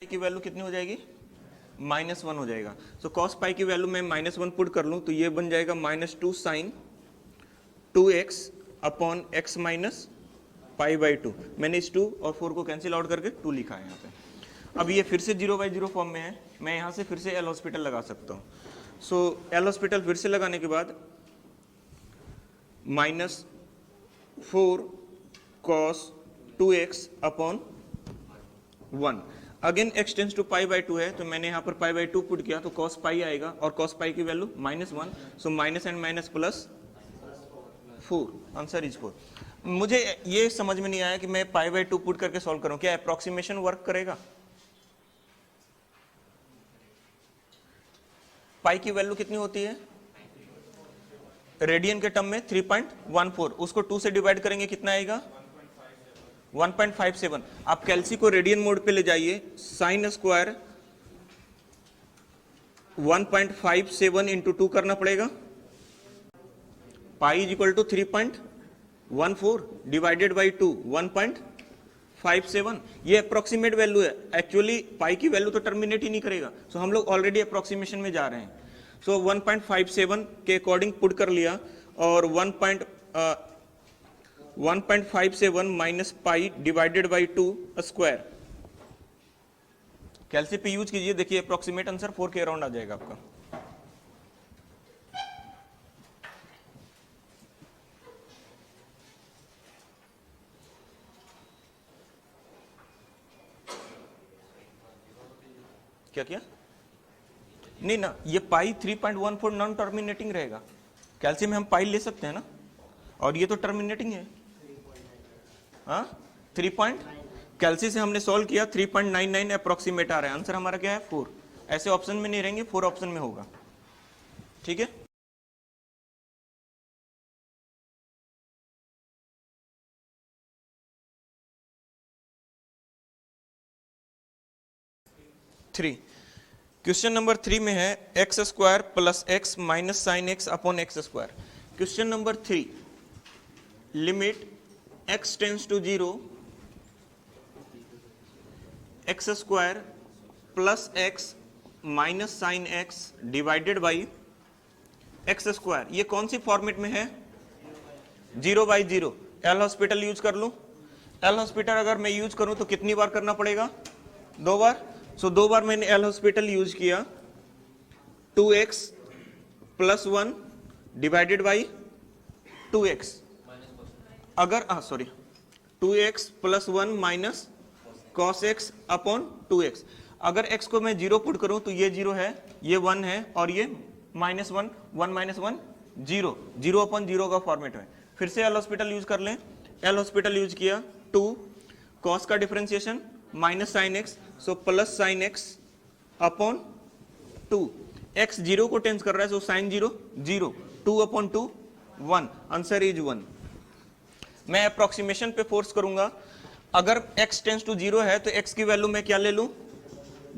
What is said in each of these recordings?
की वैल्यू कितनी हो जाएगी, -1 हो जाएगा। सो कॉस पाई की वैल्यू मैं -1 पुट कर लूं तो ये बन जाएगा -2 sine 2x upon x minus pi by 2। मैंने इस 2 और 4 को कैंसिल आउट करके 2 लिखा है यहाँ पे। अब ये फिर से 0/0 फॉर्म में है, मैं यहाँ से फिर से एल हॉस्पिटल लगा सकता हूँ। सो एल हॉस्पिटल फिर से लगाने के बाद -4 cos 2x upon 1। Again x tends to pi by 2 है तो मैंने यहाँ पर पाई बाई 2 पुट किया तो cos पाई आएगा और cos पाई की value -1। So minus and minus plus 4, answer is 4। मुझे ये समझ में नहीं आया कि मैं पाई बाई 2 पुट करके सॉल्व करूं, क्या अप्रोक्सीमेशन वर्क करेगा? पाई की वैल्यू कितनी होती है रेडियन के टर्म में 3.14, उसको 2 से डिवाइड करेंगे कितना आएगा 1.57। आप कैल्सी को रेडियन मोड पे ले जाइए, साइन स्क्वायर 1.57 इंटू 2 करना पड़ेगा, pi is equal to 3.14 divided by 2 1.57। ये अप्रोक्सीमेट वैल्यू है, एक्चुअली पाई की वैल्यू तो टर्मिनेट ही नहीं करेगा। सो हम लोग ऑलरेडी अप्रोक्सीमेशन में जा रहे हैं। सो 1.57 के अकॉर्डिंग पुट कर लिया और 1.57 minus pi divided by 2 square. Calci पे यूज कीजिए, देखिए अप्रोक्सीमेट आंसर 4 के अराउंड आ जाएगा आपका। क्या किया? नहीं ना, ये पाई 3.14 नॉन टर्मिनेटिंग रहेगा। कैल्सी में हम पाई ले सकते हैं ना, और ये तो टर्मिनेटिंग है। हाँ 3. कैल्सी से हमने सॉल्व किया 3.99 अप्रोक्सीमेट आ रहा है, आंसर हमारा क्या है 4। ऐसे ऑप्शन में नहीं रहेंगे, 4 ऑप्शन में होगा। ठीक है, क्वेश्चन नंबर 3 में है x square plus x minus sine x upon x square. Question number 3, limit x tends to 0 x square plus x minus sine x divided by x square. ये कौन सी फॉर्मेट में है? 0/0। एल हॉस्पिटल यूज कर लूं? L hospital अगर मैं use करूं तो कितनी बार करना पड़ेगा? 2 बार। सो 2 बार मैंने एल हॉस्पिटल यूज किया, 2x plus 1 divided by 2x। अगर 2x plus 1 minus cos x upon 2x। अगर x को मैं 0 पुट करूं तो ये 0 है, ये 1 है और ये -1, 1 माइनस 1 0, 0/0 का फॉर्मेट है। फिर से एल हॉस्पिटल यूज कर लें। एल हॉस्पिटल यूज किया, 2 कॉस का differentiation minus sine x, so plus sine x upon 2। X 0 को टेंस कर रहा है, सो साइन 0 0, 2/2 1, आंसर इज 1। मैं अप्रोक्सीमेशन पे फोर्स करूंगा। अगर x टेंस टू 0 है तो x की वैल्यू मैं क्या ले लूं?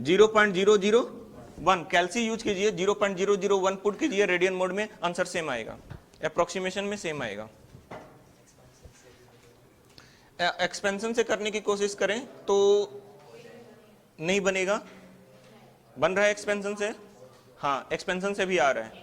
0.001। कैल्सी यूज कीजिए, 0.001 पुट कीजिए रेडियन मोड में, आंसर सेम आएगा, अप्रोक्सीमेशन में सेम आएगा। एक्सपेंशन से करने की कोशिश करें तो नहीं बनेगा। बन रहा है एक्सपेंशन से? हाँ, एक्सपेंशन से भी आ रहा है।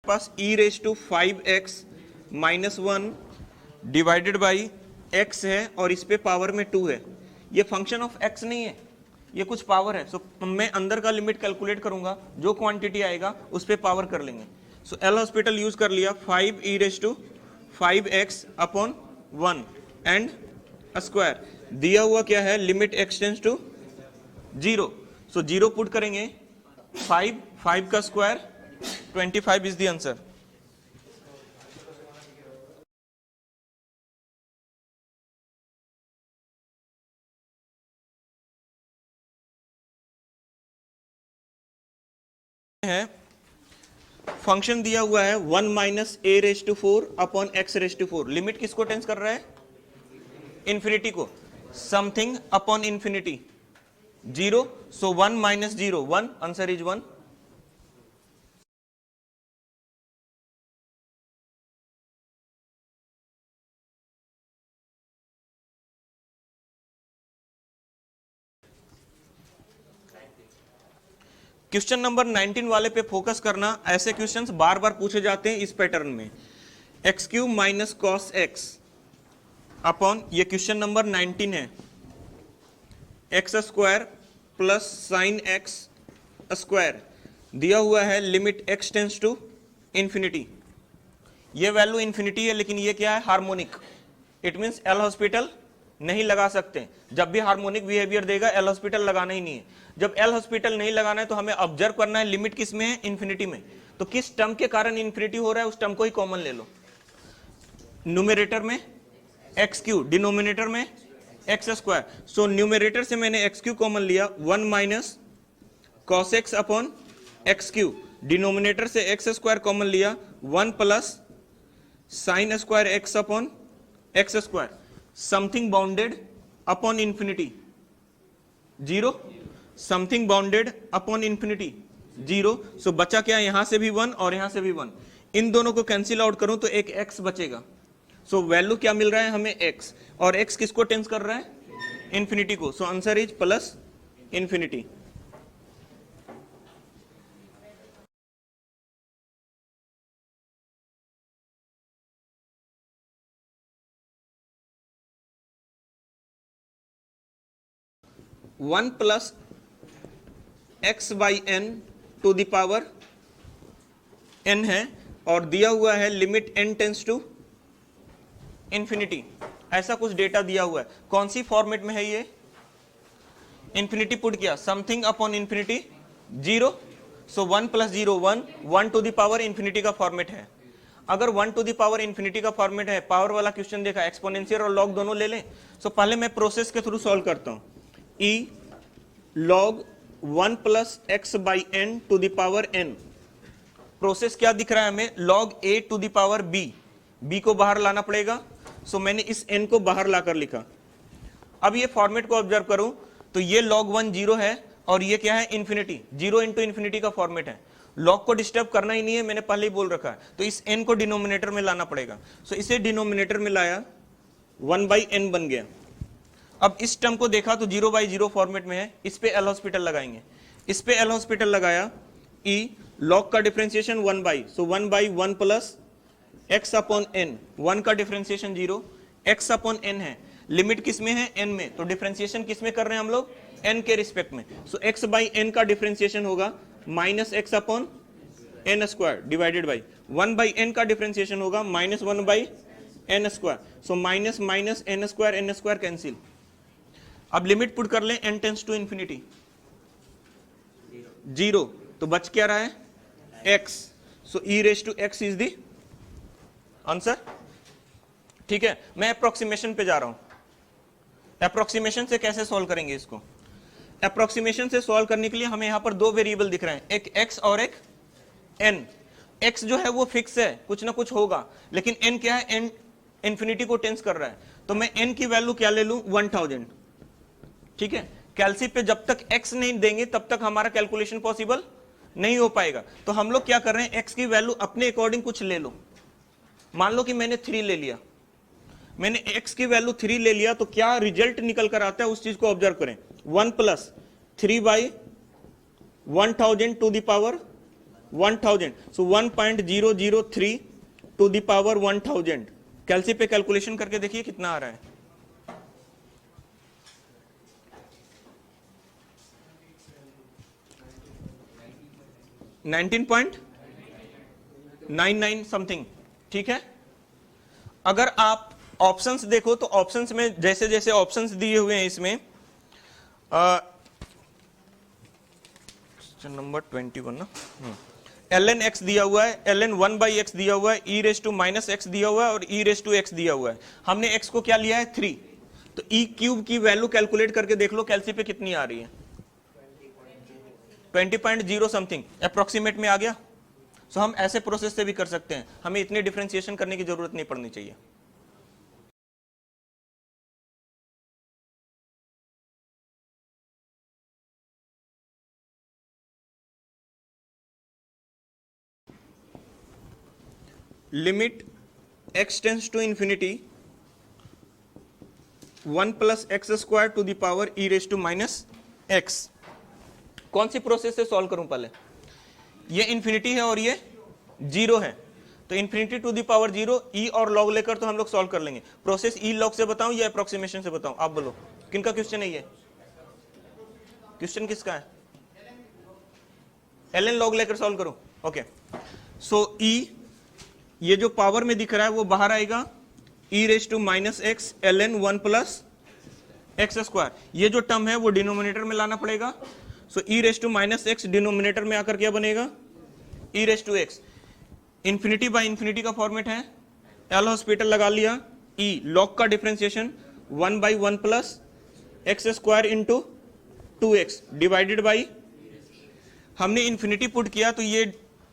पास e⁵x minus 1 divided by x है और इस पे पावर में 2 है। ये फंक्शन ऑफ x नहीं है, ये कुछ पावर है। सो मैं अंदर का लिमिट कैलकुलेट करूंगा, जो क्वांटिटी आएगा उस पे पावर कर लेंगे। सो एल हॉस्पिटल यूज कर लिया, 5e⁵x अपॉन 1 एंड स्क्वायर। दिया हुआ क्या है? Limit x tends to 0। So 0 put करेंगे, 5 का स्क्वायर 25 इज द आंसर। है फंक्शन दिया हुआ है 1 minus a⁴ upon x⁴। Limit किसको टेंस कर रहा है? इंफिनिटी को। Something upon infinity 0, so 1 minus 0 1, answer is 1। Question number 19 वाले पे फोकस करना, ऐसे क्वेश्चंस बार बार पूछे जाते हैं इस पैटर्न में। X cube minus cos x upon, ये क्वेश्चन नंबर 19 है, x square plus sine x square दिया हुआ है, limit x tends to infinity. ये वैल्यू इंफिनिटी है, लेकिन ये क्या है, harmonic. It means L hospital नहीं लगा सकते। जब भी हार्मोनिक बिहेवियर देगा एल हॉस्पिटल लगाना ही नहीं है। जब एल हॉस्पिटल नहीं लगाना है तो हमें ऑब्जर्व करना है लिमिट किस में है, इंफिनिटी में। तो किस टर्म के कारण इंफिनिटी हो रहा है उस टर्म को ही कॉमन ले लो। न्यूमरेटर में एक्स क्यू, डिनोमिनेटर में एक्स स्क्वायर। सो न्यूमरेटर से मैंने एक्स क्यू कॉमन लिया, 1 minus cos x upon x Q. Denominator से एक्स स्क्वायर कॉमन लिया, 1 plus sine square x upon x square. Something bounded upon infinity 0, something bounded upon infinity 0। सो बचा क्या, यहां से भी 1 और यहां से भी 1। इन दोनों को कैंसिल आउट करूं तो एक x बचेगा। सो वैल्यू क्या मिल रहा है हमें, x, और x किसको टेंस कर रहा है, इंफिनिटी को। So answer is plus infinity. One plus x by n to the power n है, और दिया हुआ है limit n tends to infinity. ऐसा कुछ डेटा दिया हुआ है। कौन सी फॉर्मेट में है ये, इंफिनिटी पुट किया, something upon infinity 0। So 1 plus 0 1, 1 to the power infinity का फॉर्मेट है। अगर 1 टू द पावर इंफिनिटी का फॉर्मेट है, पावर वाला क्वेश्चन देखा, एक्सपोनेंशियल और लॉग दोनों ले लें। सो पहले मैं प्रोसेस के थ्रू सॉल्व करता हूं। e log 1 plus x by n to the power n। Process क्या दिख रहा है हमें, log a to the power b। b को बाहर लाना पड़ेगा। सो मैंने इस n को बाहर लाकर लिखा। अब ये फॉर्मेट को ऑब्जर्व करूं तो ये log 1 0 है, और ये क्या है, इंफिनिटी। 0 इंटू इंफिनिटी का फॉर्मेट है। log को डिस्टर्ब करना ही नहीं है, मैंने पहले ही बोल रखा है। तो इस n को डिनोमिनेटर में लाना पड़ेगा। सो इसे डिनोमिनेटर में लाया, 1 बाई n बन गया। अब इस टर्म को देखा तो 0 बाई 0 फॉर्मेट में है, इस पे एल हॉस्पिटल लगाएंगे। इस पे एल हॉस्पिटल लगाया, e log का differentiation 1 by, so 1 by 1 plus x upon n। 1 का डिफरेंशिएशन 0, x अपॉन n है, लिमिट किस में है, n में। तो डिफरेंशिएशन किस में कर रहे हैं हम लोग, n के रिस्पेक्ट में। सो x बाई n का डिफरेंशिएशन होगा minus x upon n square divided by 1 by n का डिफरेंशिएशन होगा minus 1 by n square. So minus minus n square cancel. अब लिमिट पुट कर लें, n टेंस टू इंफिनिटी 0, तो बच क्या रहा है, x। So e raise to x is the answer. ठीक है, मैं अप्रोक्सीमेशन पे जा रहा हूं। अप्रोक्सीमेशन से कैसे सॉल्व करेंगे इसको, अप्रोक्सीमेशन से सॉल्व करने के लिए हमें यहां पर दो वेरिएबल दिख रहे हैं, एक x और एक n। x जो है वो फिक्स है, कुछ ना कुछ होगा, लेकिन n क्या है, n इंफिनिटी को टेंस कर रहा है। तो मैं n की वैल्यू क्या ले लूं, 1000। ठीक है, कैलसी पे जब तक x नहीं देंगे तब तक हमारा कैलकुलेशन पॉसिबल नहीं हो पाएगा। तो हम लोग क्या कर रहे हैं, x की वैल्यू अपने अकॉर्डिंग कुछ ले लो। मान लो कि मैंने 3 ले लिया, मैंने x की वैल्यू 3 ले लिया, तो क्या रिजल्ट निकल कर आता है उस चीज को ऑब्जर्व करें। 1 plus 3 by 1000 to the power 1000। So 1.003 to the power 1000। कैलसी पे कैलकुलेशन करके देखिए कितना आ रहा है। 19.99 समथिंग। ठीक है, अगर आप ऑप्शंस देखो तो ऑप्शंस में जैसे जैसे ऑप्शंस दिए हुए हैं इसमें नंबर 21 ना, ln x दिया हुआ है, ln 1 बाई एक्स दिया हुआ है, e raise to minus x दिया हुआ है, और e रेस टू एक्स दिया हुआ है। हमने x को क्या लिया है, 3। तो e क्यूब की वैल्यू कैलकुलेट करके देख लो कैलसी पे कितनी आ रही है, 20.0 समथिंग अप्रोक्सीमेट में आ गया। सो हम ऐसे प्रोसेस से भी कर सकते हैं, हमें इतनी डिफरेंशिएशन करने की जरूरत नहीं पड़नी चाहिए। Limit x tends to infinity 1 plus x square to the power e raise to minus x. कौन सी प्रोसेस से सॉल्व करूं पहले? ये इन्फिनिटी है और ये 0 है, तो इन्फिनिटी टू द पावर 0 ई और लॉग लेकर तो हम लोग सॉल्व कर लेंगे। प्रोसेस ई लॉग से बताऊं या अप्रोक्सीमेशन से बताऊं? आप बोलो किनका क्वेश्चन है ये? क्वेश्चन किसका है? एल एन लॉग लेकर सॉल्व करूं? ओके, सो ई ये जो पावर में दिख रहा है वो बाहर आएगा, e raise to minus x l n 1 plus x square. ये जो टर्म है वो डिनोमिनेटर में लाना पड़ेगा, so e raise to minus x denominator में आकर क्या बनेगा? E raise to x. Infinity by infinity का फॉर्मेट है, एल हॉस्पिटल लगा लिया, ई लॉग का differentiation 1/1 plus x square into 2x divided by, हमने इंफिनिटी पुट किया तो ये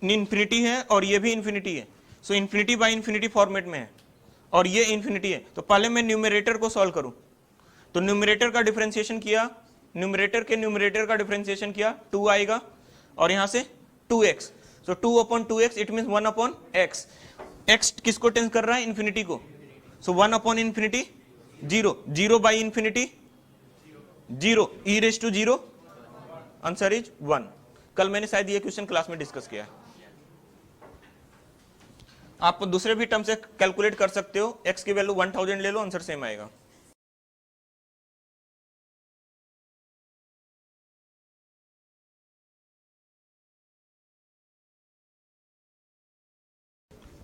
इंफिनिटी है और ये भी इंफिनिटी है, सो इंफिनिटी बाय इंफिनिटी फॉर्मेट में है और ये इंफिनिटी है। तो पहले मैं न्यूमरेटर को सॉल्व करूं, तो न्यूमरेटर का डिफरेंशिएशन किया, न्यूमरेटर के न्यूमरेटर का डिफरेंशिएशन किया, 2 आएगा और यहां से 2x, so 2/2x it means 1/x। x किसको टेंस कर रहा है? इंफिनिटी को, so 1/infinity 0, 0 by infinity 0, e raise to 0, answer is 1। कल मैंने शायद ये क्वेश्चन क्लास में डिस्कस किया है। आप दूसरे भी टर्म से कैलकुलेट कर सकते हो, x की वैल्यू 1000 ले लो, आंसर सेम आएगा।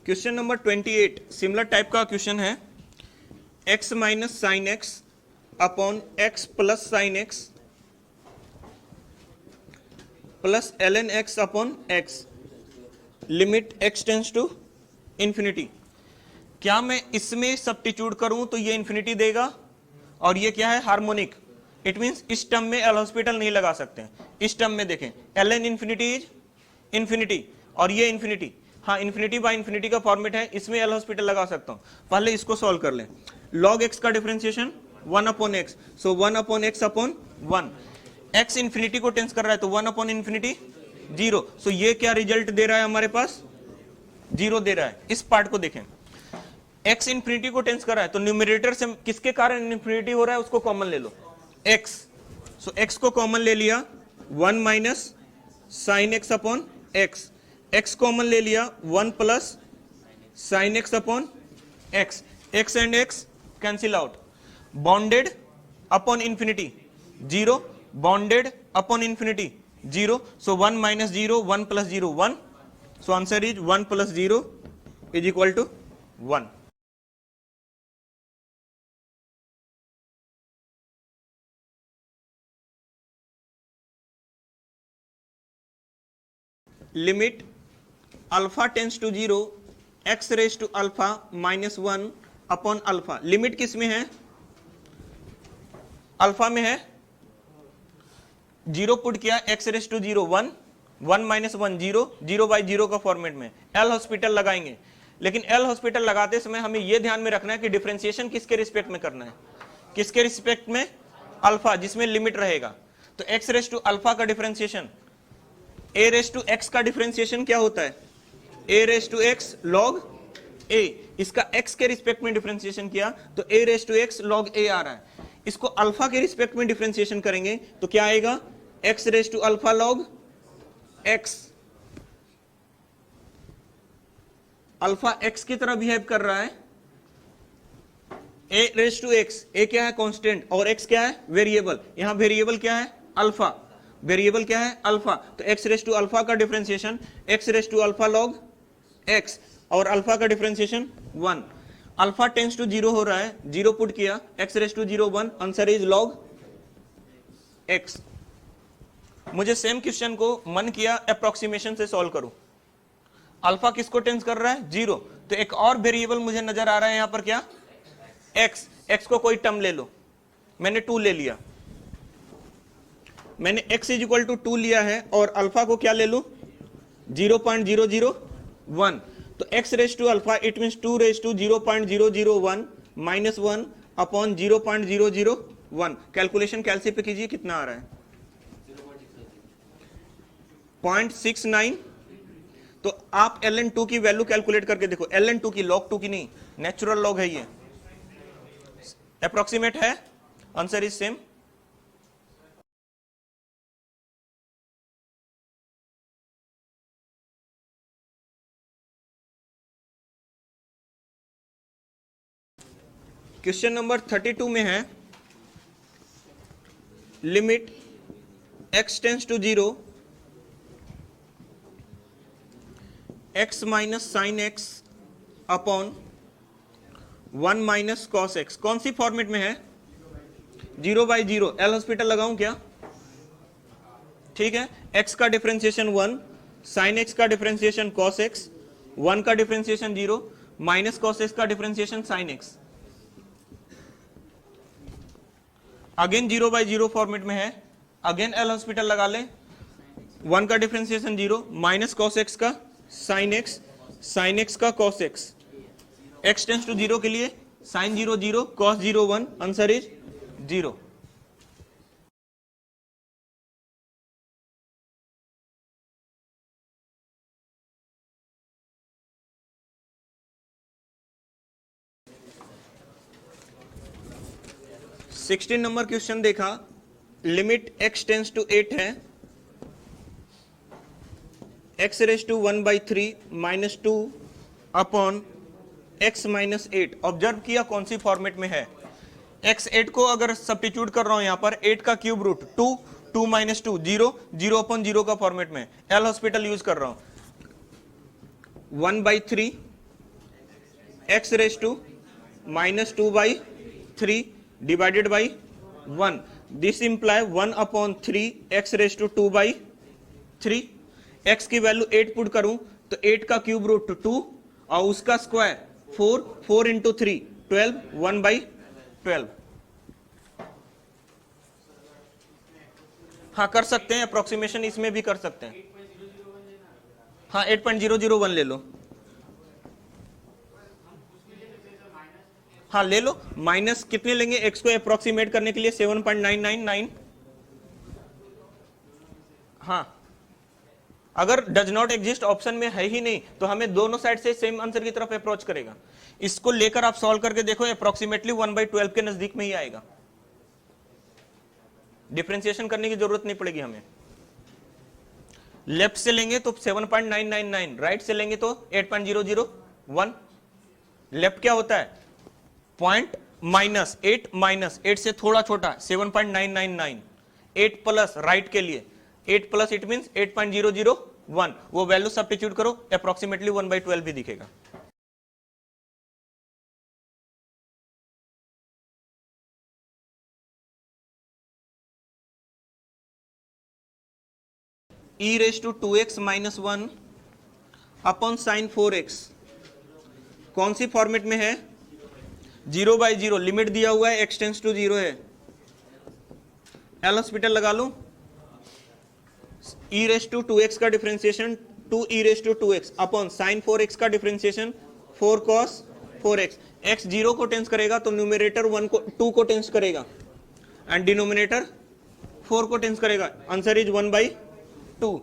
क्वेश्चन नंबर 28 सिमिलर टाइप का क्वेश्चन है, x minus sine x upon x plus sine x plus ln x upon x, limit x tends to infinity. क्या मैं इसमें सब्स्टिट्यूट करूं तो ये इंफिनिटी देगा और ये क्या है? हार्मोनिक। इट मींस इस टर्म में एल हॉस्पिटल नहीं लगा सकते हैं। इस टर्म में देखें ln इंफिनिटी इज इंफिनिटी और ये इंफिनिटी, हाँ इंफिनिटी बाय इंफिनिटी का फॉर्मेट है, इसमें एल हॉस्पिटल लगा सकता हूं। पहले इसको सॉल्व कर लें। log x का डिफरेंशिएशन 1/x, सो 1/x अपॉन 1। x इंफिनिटी को टेंस कर रहा है तो 1/infinity 0, सो ये क्या रिजल्ट दे रहा है? हमारे पास 0 दे रहा है। इस पार्ट को देखें, x इंफिनिटी को टेंस कर रहा है तो न्यूमरेटर से किसके कारण इंफिनिटी हो रहा है उसको कॉमन ले लो, x, सो x को कॉमन ले लिया, 1 minus sine x upon x, x common ले लिया, 1 plus sine x upon x, x and x cancel out, bonded upon infinity 0, bonded upon infinity 0, so 1 minus 0, 1 plus 0 1, so answer is 1 plus 0 is equal to 1। Limit alpha tends to 0 x raise to alpha minus 1 upon alpha. Limit किस में है? Alpha में है। 0 put किया, x raise to 0 1, 1 minus 1 0, 0/0 का format में L hospital लगाएंगे। लेकिन एल हॉस्पिटल लगाते समय हमें यह ध्यान में रखना है कि डिफरेंशिएशन किसके रिस्पेक्ट में करना है? किसके रिस्पेक्ट में? अल्फा, जिसमें लिमिट रहेगा। तो x रेज टू अल्फा का differentiation, a raise to x का डिफरेंशिएशन क्या होता है? a raise to x log a, इसका x के रिस्पेक्ट में डिफरेंशिएशन किया तो a raise to x log a आ रहा है। इसको अल्फा के रिस्पेक्ट में डिफरेंशिएशन करेंगे तो क्या आएगा? x raise to alpha log x। Alpha x की तरह बिहेव कर रहा है, a raise to x, a क्या है? कांस्टेंट और x क्या है? वेरिएबल। यहां वेरिएबल क्या है? अल्फा। वेरिएबल क्या है? अल्फा। तो x रेज टू अल्फा का differentiation x raise to alpha log x और अल्फा का डिफरेंशिएशन 1। अल्फा टेंस टू 0 हो रहा है, 0 पुट किया, x raise to 0 1, answer is log x। मुझे सेम क्वेश्चन को मन किया अप्रोक्सीमेशन से सॉल्व करूं। अल्फा किसको टेंस कर रहा है? 0, तो एक और वेरिएबल मुझे नजर आ रहा है यहां पर, क्या? x। x को कोई टर्म ले लो, मैंने 2 ले लिया, मैंने x इज इक्वल टू 2 लिया है और अल्फा को क्या ले लूं? 0.001, तो x raise to alpha it means 2 raise to 0.001 minus 1 upon 0.001। Calculation calci पे कीजिए, कितना आ रहा है? 0.69। तो आप ln2 की वैल्यू कैलकुलेट करके देखो, ln2 की, log 2 की नहीं, नेचुरल लॉग है ये, अप्रोक्सीमेट है, answer is same. Question number 32 में है limit x tends to 0 x minus sine x upon 1 minus cos x। कौन सी फॉर्मेट में है? 0/0। एल हॉस्पिटल लगाऊं क्या? ठीक है, x का डिफरेंशिएशन 1, साइन x का डिफरेंशिएशन cos x, 1 का डिफरेंशिएशन 0, माइनस cos x का differentiation sine x। Again 0/0 format में है, अगेन एल हॉस्पिटल लगा ले। 1 का डिफरेंशिएशन 0, माइनस cos x का साइन x, साइन x का cos x। x tends to 0 के लिए sine 0 0, cos 0 1, answer is 0। Sixteen number question देखा, लिमिट x टेंस टू 8 है, x raise to 1/3 minus 2 upon x minus 8। Observe किया कौन सी format में है? x 8 को अगर सब्स्टिट्यूट कर रहा हूं यहां पर 8 का क्यूब रूट 2, 2 माइनस 2 0, 0 अपॉन 0 का फॉर्मेट में एल हॉस्पिटल यूज कर रहा हूं। 1/3 x raise to minus 2/3 divided by 1। This imply 1 upon 3 x raise to 2/3। x की वैल्यू 8 पुट करूं तो 8 का क्यूब रूट 2 और उसका स्क्वायर 4, 4 इंटू 3 12, 1/12। हाँ कर सकते हैं, अप्रोक्सीमेशन इसमें भी कर सकते हैं। हाँ 8.001 ले लो, हाँ ले लो। माइनस कितने लेंगे x को अप्रोक्सीमेट करने के लिए? 7.999। हाँ, अगर डज नॉट एग्जिस्ट ऑप्शन में है ही नहीं तो हमें दोनों साइड से सेम आंसर की तरफ अप्रोच करेगा। इसको लेकर आप सॉल्व करके देखो, अप्रोक्सीमेटली 1/12 के नजदीक में ही आएगा। डिफरेंशिएशन करने की जरूरत नहीं पड़ेगी हमें। लेफ्ट से लेंगे तो 7.999, राइट से लेंगे तो 8.001। लेफ्ट क्या होता है? पॉइंट माइनस 8 से थोड़ा छोटा 7.999। 8 प्लस राइट के लिए 8 प्लस इट मींस 8.001। वो वैल्यू सब्स्टिट्यूट करो, अप्रोक्सीमेटली 1/12 भी दिखेगा। e raise to 2x minus 1 upon sine 4x। कौन सी फॉर्मेट में है? 0/0। लिमिट दिया हुआ है x टेंस टू 0 है। एल हॉस्पिटल लगा लो। e रेज टू 2x का differentiation 2e raise to 2x upon sine 4x का डिफरेंशिएशन 4 cos 4x। x 0 को टेंस करेगा तो न्यूमरेटर 2 को टेंस करेगा एंड डिनोमिनेटर 4 को टेंस करेगा। Answer is 1/2।